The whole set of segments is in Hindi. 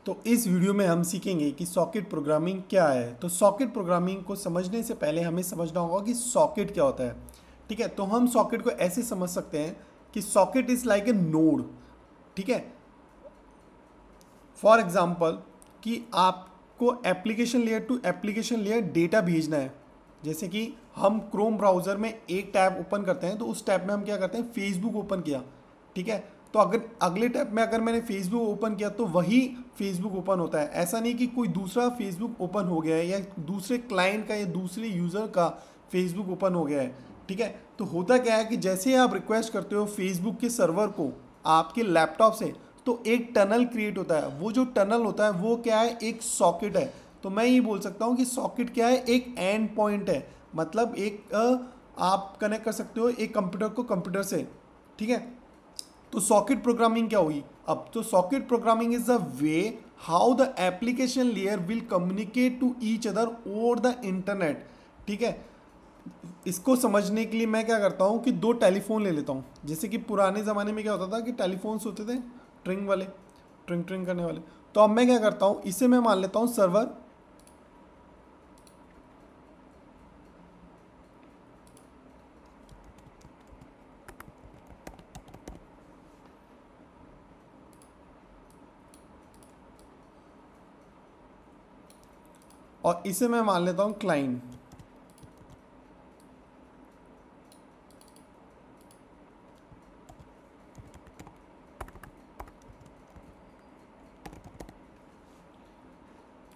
तो इस वीडियो में हम सीखेंगे कि सॉकेट प्रोग्रामिंग क्या है। तो सॉकेट प्रोग्रामिंग को समझने से पहले हमें समझना होगा कि सॉकेट क्या होता है। ठीक है, तो हम सॉकेट को ऐसे समझ सकते हैं कि socket is like a node. ठीक है, फॉर एग्जाम्पल कि आपको application layer to application layer data भेजना है। जैसे कि हम क्रोम ब्राउज़र में एक टैब ओपन करते हैं तो उस टैब में हम क्या करते हैं, फेसबुक ओपन किया। ठीक है, तो अगर अगले टैब में अगर मैंने फेसबुक ओपन किया तो वही फेसबुक ओपन होता है। ऐसा नहीं कि कोई दूसरा फेसबुक ओपन हो गया है या दूसरे क्लाइंट का या दूसरे यूज़र का फेसबुक ओपन हो गया है। ठीक है, तो होता क्या है कि जैसे आप रिक्वेस्ट करते हो फेसबुक के सर्वर को आपके लैपटॉप से, तो एक टनल क्रिएट होता है। वो जो टनल होता है वो क्या है, एक सॉकेट है। तो मैं ये बोल सकता हूँ कि सॉकेट क्या है, एक एंड पॉइंट है। मतलब एक आप कनेक्ट कर सकते हो एक कंप्यूटर को कंप्यूटर से। ठीक है, तो सॉकेट प्रोग्रामिंग क्या हुई अब, तो socket programming is the way how the application layer will communicate to each other over the internet. ठीक है, इसको समझने के लिए मैं क्या करता हूँ कि दो टेलीफोन ले लेता हूँ। जैसे कि पुराने ज़माने में क्या होता था कि टेलीफोन्स होते थे ट्रिंग वाले, ट्रिंग ट्रिंग करने वाले। तो अब मैं क्या करता हूँ, इसे मैं मान लेता हूँ सर्वर, और इसे मैं मान लेता हूँ क्लाइंट।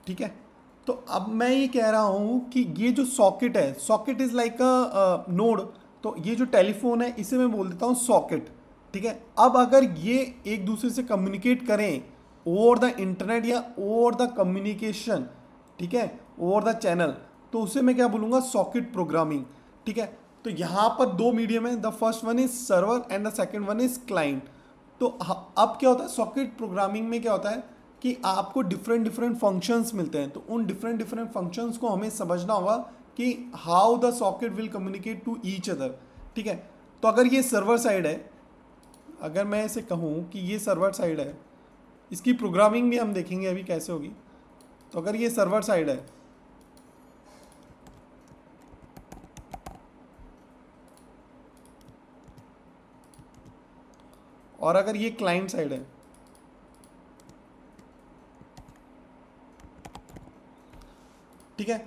ठीक है, तो अब मैं ये कह रहा हूँ कि ये जो सॉकेट है, socket is like a node. तो ये जो टेलीफोन है इसे मैं बोल देता हूँ सॉकेट। ठीक है, अब अगर ये एक दूसरे से कम्युनिकेट करें ओवर द इंटरनेट या ओवर द कम्युनिकेशन, ठीक है, ओवर द चैनल, तो उसे मैं क्या बोलूँगा, सॉकेट प्रोग्रामिंग। ठीक है, तो यहाँ पर दो मीडियम है, the first one is server and the second one is client. तो अब क्या होता है सॉकेट प्रोग्रामिंग में, क्या होता है कि आपको डिफरेंट डिफरेंट फंक्शंस मिलते हैं। तो उन डिफरेंट डिफरेंट फंक्शंस को हमें समझना होगा कि how the socket will communicate to each other. ठीक है, तो अगर ये सर्वर साइड है, अगर मैं इसे कहूँ कि ये सर्वर साइड है, इसकी प्रोग्रामिंग भी हम देखेंगे अभी कैसे होगी। तो अगर ये सर्वर साइड है और अगर ये क्लाइंट साइड है, ठीक है,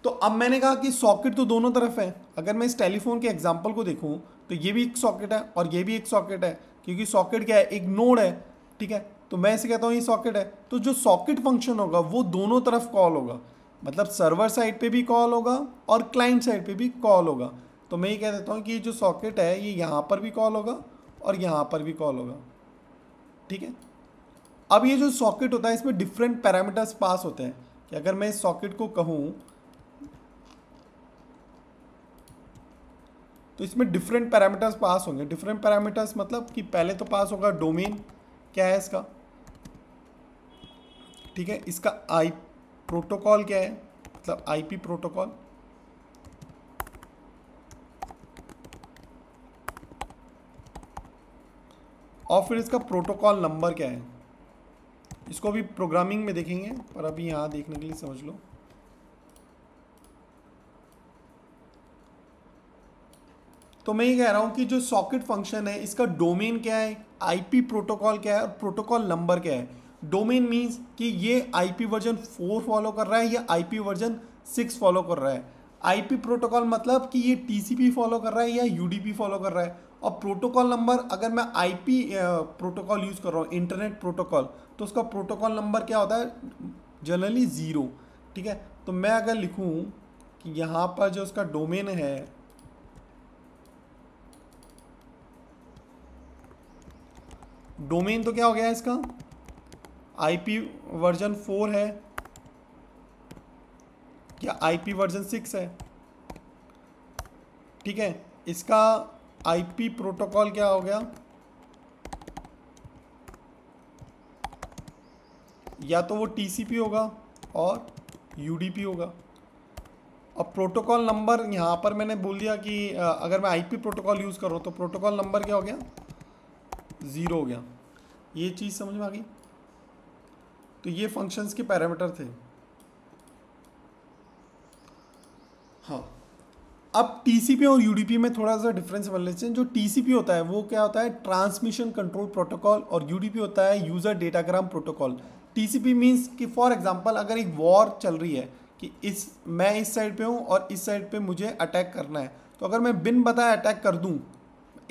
तो अब मैंने कहा कि सॉकेट तो दोनों तरफ है। अगर मैं इस टेलीफोन के एग्जांपल को देखूं तो ये भी एक सॉकेट है और ये भी एक सॉकेट है, क्योंकि सॉकेट क्या है, एक नोड है। ठीक है, तो मैं इसे कहता हूँ ये सॉकेट है। तो जो सॉकेट फंक्शन होगा वो दोनों तरफ कॉल होगा, मतलब सर्वर साइड पे भी कॉल होगा और क्लाइंट साइड पे भी कॉल होगा। तो मैं ये कह देता हूँ कि जो सॉकेट है ये यहाँ पर भी कॉल होगा और यहाँ पर भी कॉल होगा। ठीक है, अब ये जो सॉकेट होता है इसमें डिफरेंट पैरामीटर्स पास होते हैं। कि अगर मैं इस सॉकेट को कहूँ तो इसमें डिफरेंट पैरामीटर्स पास होंगे। डिफरेंट पैरामीटर्स मतलब कि पहले तो पास होगा डोमेन, क्या है इसका, ठीक है, इसका आई प्रोटोकॉल क्या है, मतलब आईपी प्रोटोकॉल, और फिर इसका प्रोटोकॉल नंबर क्या है। इसको भी प्रोग्रामिंग में देखेंगे पर अभी यहाँ देखने के लिए समझ लो। तो मैं ये कह रहा हूँ कि जो सॉकेट फंक्शन है इसका डोमेन क्या है, आईपी प्रोटोकॉल क्या है और प्रोटोकॉल नंबर क्या है। डोमेन मीन्स कि ये आईपी वर्जन 4 फॉलो कर रहा है या आईपी वर्जन 6 फॉलो कर रहा है। आईपी प्रोटोकॉल मतलब कि ये टीसीपी फॉलो कर रहा है या यूडीपी फॉलो कर रहा है। और प्रोटोकॉल नंबर, अगर मैं आईपी प्रोटोकॉल यूज़ कर रहा हूँ, इंटरनेट प्रोटोकॉल, तो उसका प्रोटोकॉल नंबर क्या होता है, जनरली 0। ठीक है, तो मैं अगर लिखूँ कि यहाँ पर जो उसका डोमेन है, डोमेन तो क्या हो गया इसका, आईपी वर्जन 4 है या आईपी वर्जन 6 है। ठीक है, इसका आईपी प्रोटोकॉल क्या हो गया, या तो वो टीसीपी होगा और यूडीपी होगा। और प्रोटोकॉल नंबर यहाँ पर मैंने बोल दिया कि अगर मैं आईपी प्रोटोकॉल यूज़ कर रहा हूँ तो प्रोटोकॉल नंबर क्या हो गया, 0 हो गया। ये चीज़ समझ में आ गई। तो ये फंक्शंस के पैरामीटर थे। हाँ, अब टीसीपी और यूडीपी में थोड़ा सा डिफरेंस समझ लेते हैं। जो टीसीपी होता है वो क्या होता है, ट्रांसमिशन कंट्रोल प्रोटोकॉल, और यूडीपी होता है user datagram protocol. TCP means कि फॉर एग्जांपल अगर एक वॉर चल रही है कि मैं इस साइड पे हूँ और इस साइड पे मुझे अटैक करना है, तो अगर मैं बिन बताए अटैक कर दूँ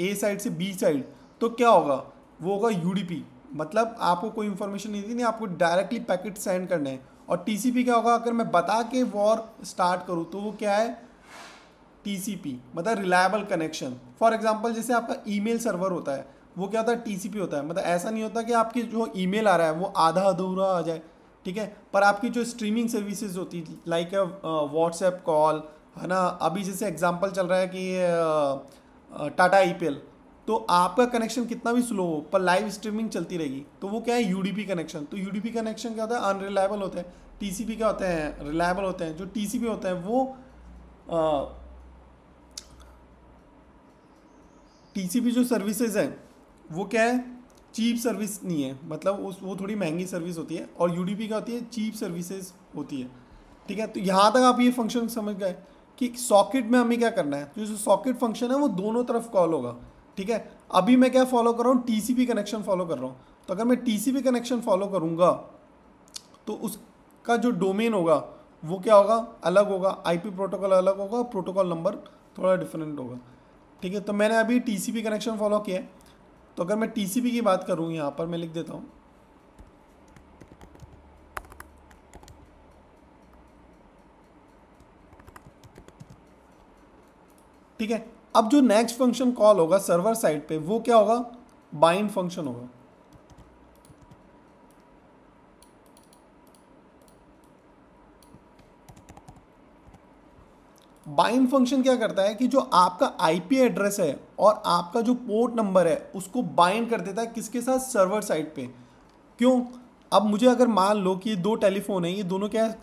ए साइड से बी साइड, तो क्या होगा, वो होगा यूडीपी। मतलब आपको कोई इन्फॉर्मेशन नहीं दी, नहीं आपको डायरेक्टली पैकेट सेंड करने हैं। और टीसीपी क्या होगा, अगर मैं बता के वॉर स्टार्ट करूँ तो वो क्या है, टीसीपी, मतलब रिलायबल कनेक्शन। फॉर एग्जांपल जैसे आपका ईमेल सर्वर होता है, वो क्या होता है, टीसीपी होता है। मतलब ऐसा नहीं होता कि आपकी जो ईमेल आ रहा है वो आधा अधूरा आ जाए, ठीक है। पर आपकी जो स्ट्रीमिंग सर्विसेज होती है लाइक व्हाट्सएप कॉल, है ना, अभी जैसे एग्जांपल चल रहा है कि टाटा आईपीएल, तो आपका कनेक्शन कितना भी स्लो हो पर लाइव स्ट्रीमिंग चलती रहेगी, तो वो क्या है, यूडीपी कनेक्शन। तो यूडीपी कनेक्शन क्या होता है, अनरिलायबल होते हैं। टीसीपी क्या होते हैं, रिलायबल होते हैं। जो टीसीपी होते हैं वो टीसीपी जो सर्विसेज है वो क्या है, चीप सर्विस नहीं है, मतलब वो थोड़ी महंगी सर्विस होती है। और यूडीपी क्या होती है, चीप सर्विसेज होती है, ठीक है। तो यहाँ तक आप ये फंक्शन समझ गए कि सॉकेट में हमें क्या करना है। तो जो सॉकेट फंक्शन है वो दोनों तरफ कॉल होगा, ठीक है। अभी मैं क्या फॉलो कर रहा हूँ, टीसीपी कनेक्शन फॉलो कर रहा हूँ। तो अगर मैं टीसीपी कनेक्शन फॉलो करूँगा तो उसका जो डोमेन होगा वो क्या होगा, अलग होगा, आईपी प्रोटोकॉल अलग होगा, प्रोटोकॉल नंबर थोड़ा डिफरेंट होगा, ठीक है। तो मैंने अभी टीसीपी कनेक्शन फॉलो किया है। तो अगर मैं टीसीपी की बात करूँ, यहाँ पर मैं लिख देता हूँ, ठीक है। अब जो नेक्स्ट फंक्शन कॉल होगा सर्वर साइड पे वो क्या होगा, बाइंड फंक्शन होगा। बाइंड फंक्शन क्या करता है कि जो आपका आईपी एड्रेस है और आपका जो पोर्ट नंबर है उसको बाइंड कर देता है किसके साथ, सर्वर साइड पे। क्यों, अब मुझे अगर मान लो कि ये दो टेलीफोन है, ये दोनों क्या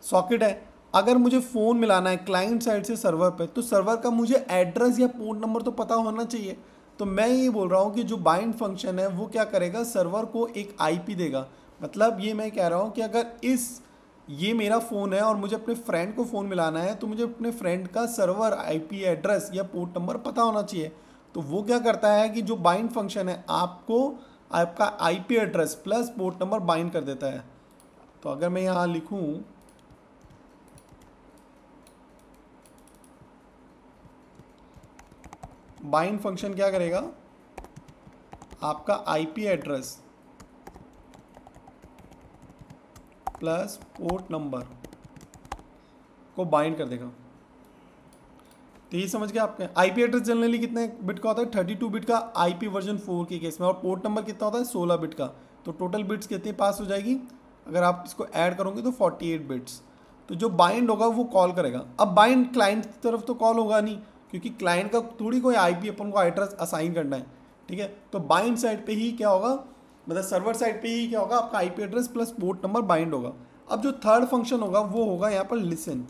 सॉकेट है। अगर मुझे फ़ोन मिलाना है क्लाइंट साइड से सर्वर पे, तो सर्वर का मुझे एड्रेस या पोर्ट नंबर तो पता होना चाहिए। तो मैं ये बोल रहा हूँ कि जो बाइंड फंक्शन है वो क्या करेगा, सर्वर को एक आईपी देगा। मतलब ये मैं कह रहा हूँ कि अगर ये मेरा फ़ोन है और मुझे अपने फ्रेंड को फ़ोन मिलाना है, तो मुझे अपने फ्रेंड का सर्वर आईपी एड्रेस या पोर्ट नंबर पता होना चाहिए। तो वो क्या करता है कि जो बाइंड फंक्शन है आपको आपका IP address plus port number bind कर देता है। तो अगर मैं यहाँ लिखूँ, बाइंड फंक्शन क्या करेगा, आपका IP address plus port number को बाइंड कर देगा। तो ये समझ गए आपके, आईपी एड्रेस जनरली कितने बिट का होता है, 32 बिट का आईपी वर्जन 4 के केस में, और पोर्ट नंबर कितना होता है, 16 बिट का। तो टोटल बिट्स कितनी पास हो जाएगी, अगर आप इसको ऐड करोगे तो 48 बिट्स। तो जो बाइंड होगा वो कॉल करेगा। अब बाइंड क्लाइंट की तरफ तो कॉल होगा नहीं, क्योंकि क्लाइंट का थोड़ी कोई आईपी अपन को एड्रेस असाइन करना है, ठीक है। तो बाइंड साइड पे ही क्या होगा, मतलब सर्वर साइड पे ही क्या होगा, आपका IP address plus port number bind होगा। अब जो थर्ड फंक्शन होगा वो होगा यहाँ पर लिसन,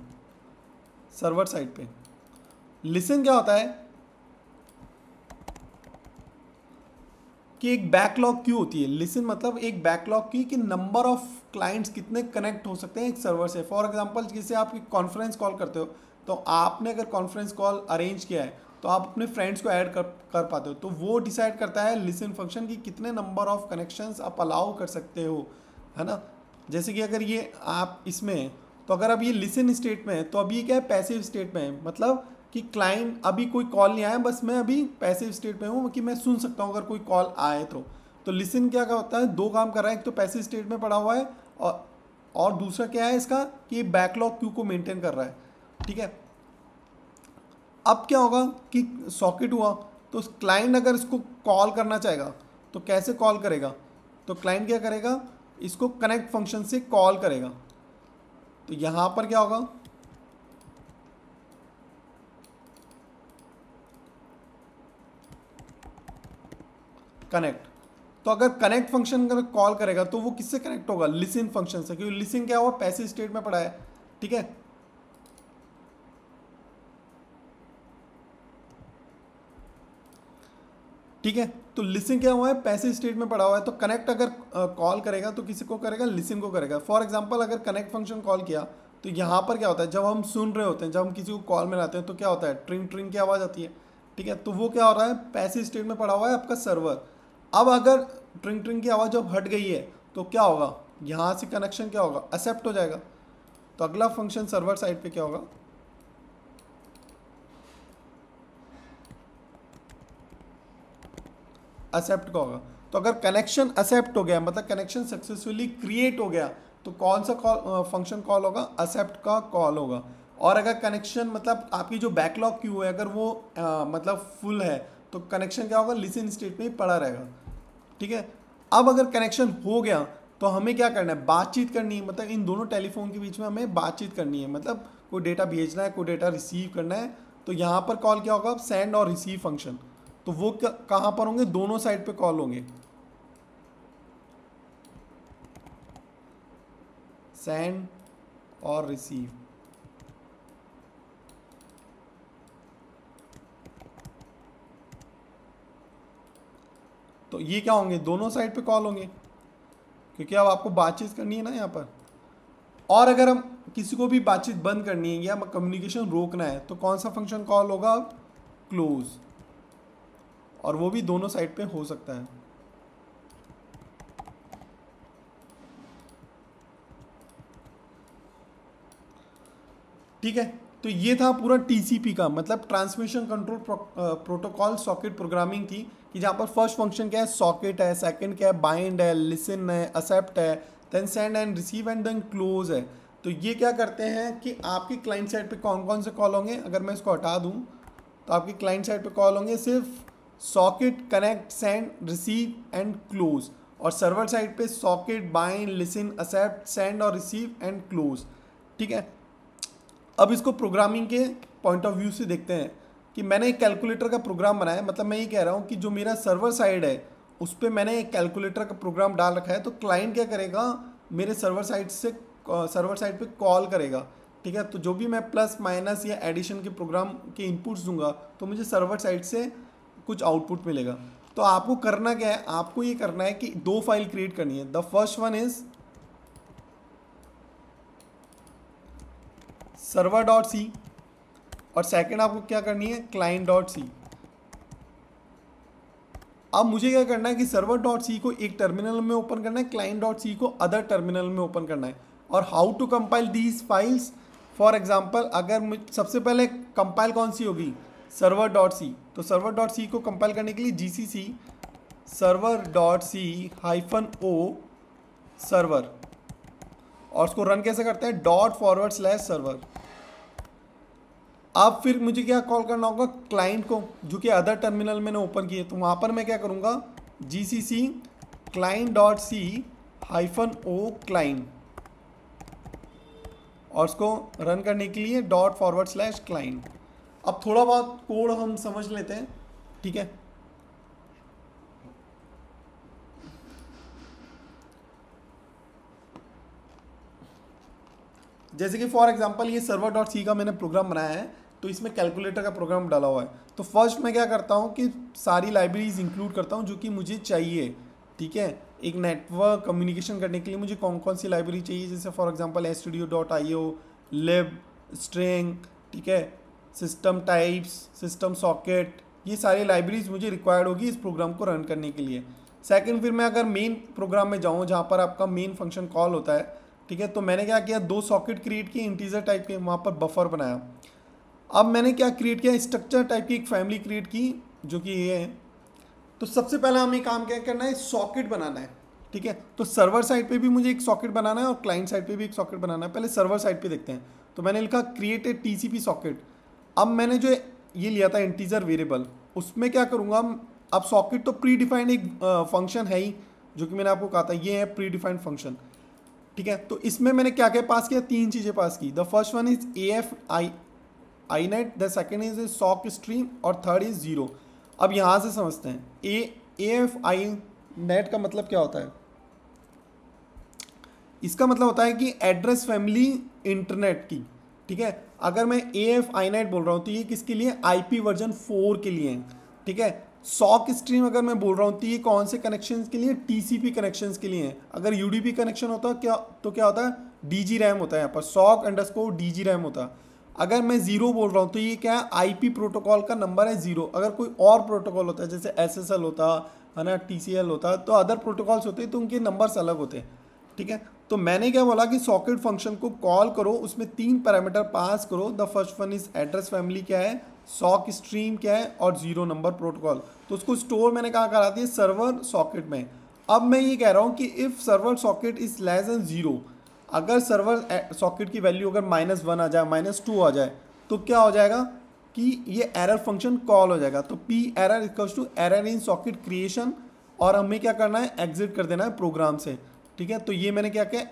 सर्वर साइड पे। लिसन क्या होता है कि एक बैकलॉग क्यू होती है। लिसन मतलब एक बैकलॉग क्यू कि नंबर ऑफ क्लाइंट्स कितने कनेक्ट हो सकते हैं एक सर्वर से। फॉर एग्जांपल जैसे आप एक कॉन्फ्रेंस कॉल करते हो, तो आपने अगर कॉन्फ्रेंस कॉल अरेंज किया है तो आप अपने फ्रेंड्स को ऐड कर पाते हो। तो वो डिसाइड करता है लिसन फंक्शन कि कितने नंबर ऑफ कनेक्शंस आप अलाउ कर सकते हो, है ना। जैसे कि अगर ये आप इसमें, तो अगर अब ये लिसन स्टेट में है तो अभी क्या है, पैसिव स्टेट में है। मतलब कि क्लाइंट अभी कोई कॉल नहीं आया, बस मैं अभी पैसिव स्टेट में हूँ कि मैं सुन सकता हूँ अगर कोई कॉल आए तो लिसन क्या होता है, दो काम कर रहा है। एक तो पैसिव स्टेट में पड़ा हुआ है और दूसरा क्या है इसका कि बैकलॉग क्यू को मेंटेन कर रहा है, ठीक है। अब क्या होगा कि सॉकेट हुआ, तो क्लाइंट अगर इसको कॉल करना चाहेगा तो कैसे कॉल करेगा, तो क्लाइंट क्या करेगा, इसको कनेक्ट फंक्शन से कॉल करेगा। तो यहाँ पर क्या होगा, कनेक्ट। तो अगर कनेक्ट फंक्शन अगर कॉल करेगा तो वो किससे कनेक्ट होगा, लिसन फंक्शन से, क्योंकि लिसन क्या हुआ, पैसिव स्टेट में पड़ा है, ठीक है। ठीक है। तो लिसन क्या हुआ है, पैसिव स्टेट में पड़ा हुआ है। तो कनेक्ट अगर कॉल करेगा तो किसी को करेगा, लिसन को करेगा। फॉर एग्जांपल अगर कनेक्ट फंक्शन कॉल किया तो यहाँ पर क्या होता है, जब हम सुन रहे होते हैं, जब हम किसी को कॉल में लाते हैं तो क्या होता है, ट्रिंग ट्रिंग की आवाज़ आती है। ठीक है, तो वो क्या हो रहा है, पैसिव स्टेट में पड़ा हुआ है आपका सर्वर। अब अगर ट्रिंग ट्रिंग की आवाज़ जब हट गई है तो क्या होगा, यहाँ से कनेक्शन क्या होगा, एक्सेप्ट हो जाएगा। तो अगला फंक्शन सर्वर साइड पे क्या होगा, एक्सेप्ट का होगा। तो अगर कनेक्शन एक्सेप्ट हो गया, मतलब कनेक्शन सक्सेसफुली क्रिएट हो गया, तो कौन सा कॉल फंक्शन कॉल होगा, एक्सेप्ट का कॉल होगा। और अगर कनेक्शन मतलब आपकी जो बैकलॉग क्यू है अगर वो मतलब फुल है तो कनेक्शन क्या होगा, लिसन स्टेट में ही पड़ा रहेगा। ठीक है। अब अगर कनेक्शन हो गया तो हमें क्या करना है, बातचीत करनी है। मतलब इन दोनों टेलीफोन के बीच में हमें बातचीत करनी है, मतलब कोई डेटा भेजना है, कोई डेटा रिसीव करना है। तो यहाँ पर कॉल क्या होगा, सेंड और रिसीव फंक्शन। तो वो कहाँ पर होंगे, दोनों साइड पे कॉल होंगे, सेंड और रिसीव। तो ये क्या होंगे, दोनों साइड पे कॉल होंगे, क्योंकि अब आपको बातचीत करनी है ना यहाँ पर। और अगर हम किसी को भी बातचीत बंद करनी है या कम्युनिकेशन रोकना है तो कौन सा फंक्शन कॉल होगा, क्लोज। और वो भी दोनों साइड पे हो सकता है। ठीक है। तो ये था पूरा टीसीपी का, मतलब transmission control protocol socket programming थी, कि जहाँ पर फर्स्ट फंक्शन क्या है, सॉकेट है, सेकंड क्या है, बाइंड है, लिसन है, एक्सेप्ट है, then send and receive and then close है। तो ये क्या करते हैं कि आपकी क्लाइंट साइड पे कौन कौन से कॉल होंगे, अगर मैं इसको हटा दूँ तो आपकी क्लाइंट साइड पे कॉल होंगे सिर्फ socket, connect, send, receive and close. और सर्वर साइड पे socket, bind, listen, accept, send और रिसीव एंड क्लोज। ठीक है। अब इसको प्रोग्रामिंग के पॉइंट ऑफ व्यू से देखते हैं कि मैंने एक कैलकुलेटर का प्रोग्राम बनाया है। मतलब मैं ये कह रहा हूँ कि जो मेरा सर्वर साइड है उस पर मैंने एक कैलकुलेटर का प्रोग्राम डाल रखा है। तो क्लाइंट क्या करेगा, मेरे सर्वर साइड से सर्वर साइड पे कॉल करेगा। ठीक है। तो जो भी मैं प्लस माइनस या एडिशन के प्रोग्राम के इनपुट्स दूंगा तो मुझे सर्वर साइड से कुछ आउटपुट मिलेगा। तो आपको करना क्या है, आपको ये करना है कि दो फाइल क्रिएट करनी है। The first one is server dot C और सेकेंड आपको क्या करनी है, क्लाइंट डॉट सी। अब मुझे क्या करना है कि सर्वर डॉट सी को एक टर्मिनल में ओपन करना है, क्लाइंट डॉट सी को अदर टर्मिनल में ओपन करना है। और how to compile these files, for example अगर सबसे पहले कंपाइल कौन सी होगी, सर्वर डॉट सी। तो सर्वर डॉट सी को कंपाइल करने के लिए GCC server dot C -o server, और उसको रन कैसे करते हैं, ./सर्वर। अब फिर मुझे क्या कॉल करना होगा, क्लाइंट को, जो कि अदर टर्मिनल मैंने ओपन किए। तो वहाँ पर मैं क्या करूँगा, GCC client dot C -o client, और उसको रन करने के लिए ./client। अब थोड़ा बहुत कोड हम समझ लेते हैं। ठीक है। जैसे कि फॉर एग्जांपल ये सर्वर डॉट सी का मैंने प्रोग्राम बनाया है, तो इसमें कैलकुलेटर का प्रोग्राम डाला हुआ है। तो फर्स्ट मैं क्या करता हूँ कि सारी लाइब्रेरीज इंक्लूड करता हूँ जो कि मुझे चाहिए। ठीक है। एक नेटवर्क कम्युनिकेशन करने के लिए मुझे कौन कौन सी लाइब्रेरी चाहिए, जैसे for example studio.io, lib, string, ठीक है, सिस्टम टाइप्स, सिस्टम सॉकेट, ये सारी लाइब्रेरीज मुझे रिक्वायर्ड होगी इस प्रोग्राम को रन करने के लिए। सेकेंड, फिर मैं अगर मेन प्रोग्राम में जाऊँ जहाँ पर आपका मेन फंक्शन कॉल होता है, ठीक है, तो मैंने क्या किया, दो सॉकेट क्रिएट किए इंटीजर टाइप के, वहाँ पर बफर बनाया। अब मैंने क्या क्रिएट किया, स्ट्रक्चर टाइप की एक फैमिली क्रिएट की जो कि ये है। तो सबसे पहला हमें काम क्या करना है, सॉकेट बनाना है। ठीक है। तो सर्वर साइड पे भी मुझे एक सॉकेट बनाना है और क्लाइंट साइड पे भी एक सॉकेट बनाना है। पहले सर्वर साइड पे देखते हैं। तो मैंने लिखा क्रिएट ए टीसीपी सॉकेट। अब मैंने जो ये लिया था इंटीजर वेरिएबल, उसमें क्या करूँगा, अब सॉकेट तो प्री डिफाइंड एक फंक्शन है ही, जो कि मैंने आपको कहा था ये है प्री डिफाइंड फंक्शन। ठीक है। तो इसमें मैंने क्या क्या पास किया, तीन चीज़ें पास की। The first one is AF_INET, the second is sock stream और थर्ड इज 0। अब यहाँ से समझते हैं AF_INET का मतलब क्या होता है। इसका मतलब होता है कि एड्रेस फैमिली इंटरनेट की। ठीक है। अगर मैं AF_INET बोल रहा हूँ तो ये किसके लिए, IP वर्जन 4 के लिए है। ठीक है। सॉक स्ट्रीम अगर मैं बोल रहा हूँ तो ये कौन से कनेक्शंस के लिए, टीसीपी कनेक्शंस के लिए है। अगर यूडीपी कनेक्शन होता क्या तो क्या होता है, डीजी रैम होता है यहाँ पर, सॉक अंडरस्कोर डीजी रैम होता है। अगर मैं जीरो बोल रहा हूँ तो ये क्या है, आईपी प्रोटोकॉल का नंबर है जीरो। अगर कोई और प्रोटोकॉल होता है जैसे एसएसएल होता है ना, टीसीएल होता है, तो अदर प्रोटोकॉल्स होते हैं तो उनके नंबर्स अलग होते हैं, ठीक है। तो मैंने क्या बोला कि सॉकेट फंक्शन को कॉल करो, उसमें 3 पैरामीटर पास करो। The first one is address family क्या है, सॉक स्ट्रीम क्या है, और जीरो नंबर प्रोटोकॉल। तो उसको स्टोर मैंने कहाँ करा दिया, सर्वर सॉकेट में। अब मैं ये कह रहा हूँ कि if server socket is less than zero, अगर सर्वर सॉकेट की वैल्यू अगर -1 आ जाए, -2 आ जाए, तो क्या हो जाएगा कि ये एरर फंक्शन कॉल हो जाएगा। तो P error equals to error in socket creation, और हमें क्या करना है, एग्जिट कर देना है प्रोग्राम से, ठीक है। तो ये मैंने क्या किया,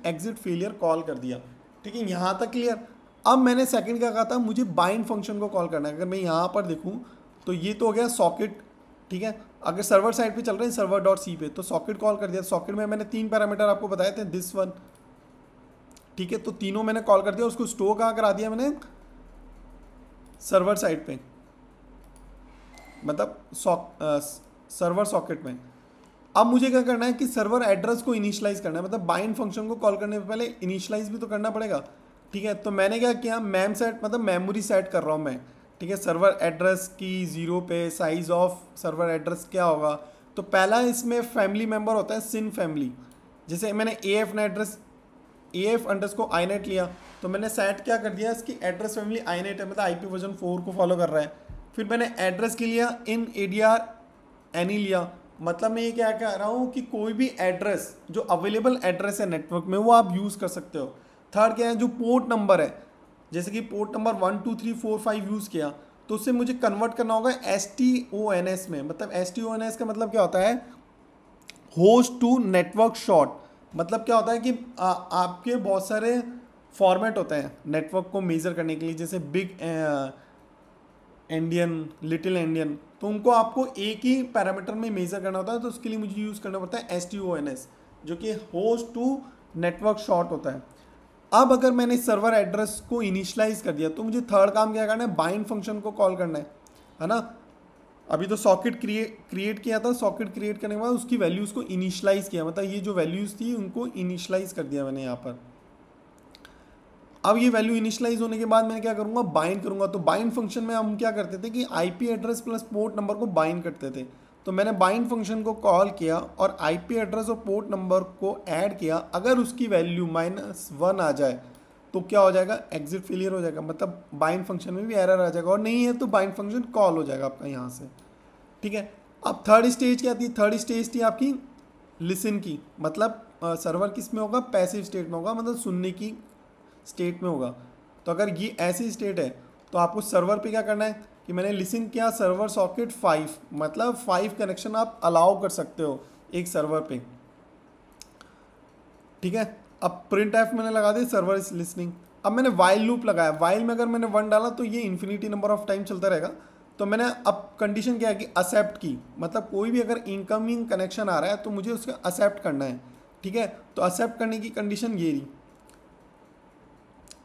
एग्जिट फेलियर कॉल कर दिया, ठीक है। यहाँ तक क्लियर। अब मैंने सेकंड क्या कहा था, मुझे बाइंड फंक्शन को कॉल करना है। अगर मैं यहाँ पर देखूँ तो ये तो हो गया सॉकेट, ठीक है। अगर सर्वर साइड पे चल रहे हैं सर्वर डॉट सी पे, तो सॉकेट कॉल कर दिया। सॉकेट में मैंने 3 पैरामीटर आपको बताए थे, दिस वन, ठीक है। तो तीनों मैंने कॉल कर दिया, उसको स्टोर कहाँ करा दिया मैंने, सर्वर साइड पे, मतलब सर्वर सॉकेट में। अब मुझे क्या करना है कि सर्वर एड्रेस को इनिशियलाइज करना है, मतलब बाइंड फंक्शन को कॉल करने से पहले इनिशियलाइज भी तो करना पड़ेगा, ठीक है। तो मैंने क्या किया, मैम सेट मतलब मेमोरी सेट कर रहा हूँ मैं, ठीक है। सर्वर एड्रेस की 0 पे साइज ऑफ सर्वर एड्रेस क्या होगा, तो पहला इसमें फैमिली मेम्बर होता है सिन फैमिली। जैसे मैंने AF अंडर्स को inet लिया, तो मैंने सेट क्या कर दिया, इसकी एड्रेस फैमिली inet है, मतलब IP वर्जन 4 को फॉलो कर रहा है। फिर मैंने एड्रेस के लिया इन ADR एनी लिया, मतलब मैं ये क्या कह रहा हूँ कि कोई भी एड्रेस जो अवेलेबल एड्रेस है नेटवर्क में वो आप यूज़ कर सकते हो। थर्ड क्या है, जो पोर्ट नंबर है, जैसे कि पोर्ट नंबर 1 2 3 4 5 यूज़ किया, तो उससे मुझे कन्वर्ट करना होगा STONS में। मतलब STONS का मतलब क्या होता है, होस्ट टू नेटवर्क शॉर्ट। मतलब क्या होता है कि आपके बहुत सारे फॉर्मेट होते हैं नेटवर्क को मेज़र करने के लिए, जैसे बिग एंडियन, लिटिल एंडियन, तो उनको आपको एक ही पैरामीटर में मेज़र करना होता है। तो उसके लिए मुझे यूज़ करना पड़ता है STONS, जो कि होस्ट टू नेटवर्क शॉर्ट होता है। अब अगर मैंने सर्वर एड्रेस को इनिशियलाइज कर दिया, तो मुझे थर्ड काम क्या करना है, बाइंड फंक्शन को कॉल करना है ना। अभी तो सॉकेट क्रिएट किया था, सॉकेट क्रिएट करने के बाद उसकी वैल्यूज़ को इनिशियलाइज किया, मतलब ये जो वैल्यूज़ थी उनको इनिशियलाइज कर दिया मैंने यहाँ पर। अब ये वैल्यू इनिशियलाइज होने के बाद मैं क्या करूँगा, बाइंड करूँगा। तो बाइंड फंक्शन में हम क्या करते थे कि IP address plus port number को बाइंड करते थे। तो मैंने बाइंड फंक्शन को कॉल किया और IP एड्रेस और पोर्ट नंबर को ऐड किया। अगर उसकी वैल्यू -1 आ जाए तो क्या हो जाएगा, एग्जिट फेलियर हो जाएगा, मतलब बाइंड फंक्शन में भी एरर आ जाएगा, और नहीं है तो बाइंड फंक्शन कॉल हो जाएगा आपका यहाँ से, ठीक है। अब थर्ड स्टेज क्या थी, थर्ड स्टेज थी आपकी लिसन की, मतलब सर्वर किस में होगा, पैसिव स्टेट में होगा, मतलब सुनने की स्टेट में होगा। तो अगर ये ऐसी स्टेट है तो आपको सर्वर पे क्या करना है कि मैंने लिसन किया सर्वर सॉकेट 5, मतलब 5 कनेक्शन आप अलाउ कर सकते हो एक सर्वर पे, ठीक है। अब प्रिंट एफ मैंने लगा दी सर्वर इज लिसनिंग। अब मैंने वाइल लूप लगाया, वाइल में अगर मैंने 1 डाला तो ये इन्फिनिटी नंबर ऑफ टाइम चलता रहेगा। तो मैंने अब कंडीशन क्या है कि एक्सेप्ट की, मतलब कोई भी अगर इनकमिंग कनेक्शन आ रहा है तो मुझे उसका एक्सेप्ट करना है, ठीक है। तो एक्सेप्ट करने की कंडीशन ये रही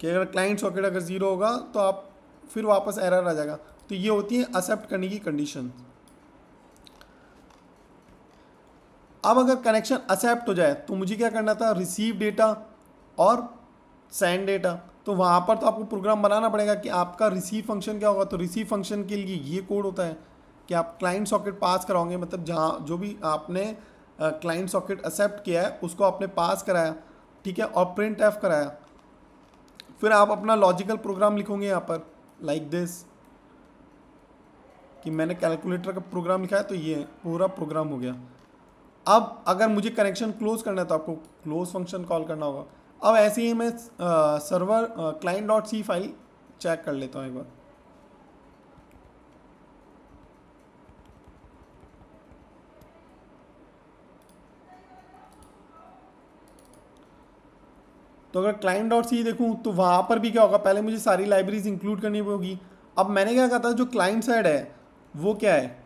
कि अगर क्लाइंट सॉकेट अगर 0 होगा तो आप फिर वापस एरर आ जाएगा। तो ये होती है एक्सेप्ट करने की कंडीशन। अब अगर कनेक्शन एक्सेप्ट हो जाए तो मुझे क्या करना था, रिसीव डेटा और सेंड डेटा। तो वहाँ पर तो आपको प्रोग्राम बनाना पड़ेगा कि आपका रिसीव फंक्शन क्या होगा। तो रिसीव फंक्शन के लिए ये कोड होता है कि आप क्लाइंट सॉकेट पास कराओगे, मतलब जहाँ जो भी आपने क्लाइंट सॉकेट एक्सेप्ट किया है उसको आपने पास कराया, ठीक है, और प्रिंट एफ कराया। फिर आप अपना लॉजिकल प्रोग्राम लिखोगे यहाँ पर लाइक दिस, कि मैंने कैलकुलेटर का प्रोग्राम लिखा है, तो ये पूरा प्रोग्राम हो गया। अब अगर मुझे कनेक्शन क्लोज करना है तो आपको क्लोज फंक्शन कॉल करना होगा। अब ऐसे ही मैं server client dot C file check कर लेता हूँ एक बार। तो अगर क्लाइंट डॉट सी देखूँ तो वहाँ पर भी क्या होगा, पहले मुझे सारी लाइब्रेरीज इंक्लूड करनी होगी। अब मैंने क्या कहा था, जो क्लाइंट साइड है वो क्या है,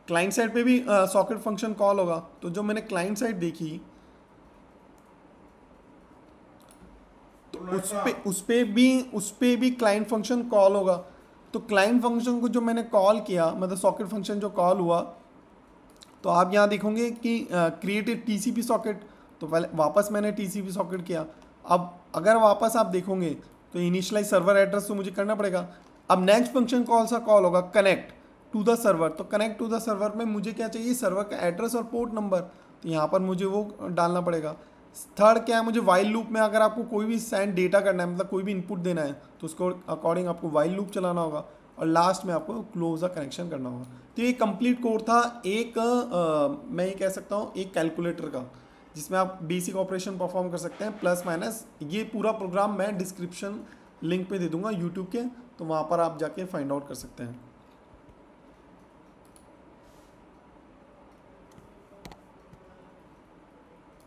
क्लाइंट साइड पे भी सॉकेट फंक्शन कॉल होगा। तो जो मैंने क्लाइंट साइड देखी तो उस पे भी क्लाइंट फंक्शन कॉल होगा। तो क्लाइंट फंक्शन को जो मैंने कॉल किया, मतलब सॉकेट फंक्शन जो कॉल हुआ, तो आप यहाँ देखोगे कि क्रिएट ए टीसीपी सॉकेट, तो पहले वापस मैंने टीसीपी सॉकेट किया। अब अगर वापस आप देखोगे तो इनिशियलाइज सर्वर एड्रेस तो मुझे करना पड़ेगा। अब नेक्स्ट फंक्शन कौन सा कॉल होगा, कनेक्ट टू द सर्वर। तो कनेक्ट टू द सर्वर में मुझे क्या चाहिए, सर्वर का एड्रेस और पोर्ट नंबर, तो यहाँ पर मुझे वो डालना पड़ेगा। थर्ड क्या है, मुझे वाइल लूप में अगर आपको कोई भी सेंड डेटा करना है, मतलब कोई भी इनपुट देना है, तो उसको अकॉर्डिंग आपको वाइल लूप चलाना होगा और लास्ट में आपको क्लोज द कनेक्शन करना होगा। तो ये कंप्लीट कोड था एक मैं ये कह सकता हूँ एक कैलकुलेटर का, जिसमें आप बेसिक ऑपरेशन परफॉर्म कर सकते हैं, प्लस माइनस। ये पूरा प्रोग्राम मैं डिस्क्रिप्शन लिंक पे दे दूंगा यूट्यूब के, तो वहाँ पर आप जाके फाइंड आउट कर सकते हैं।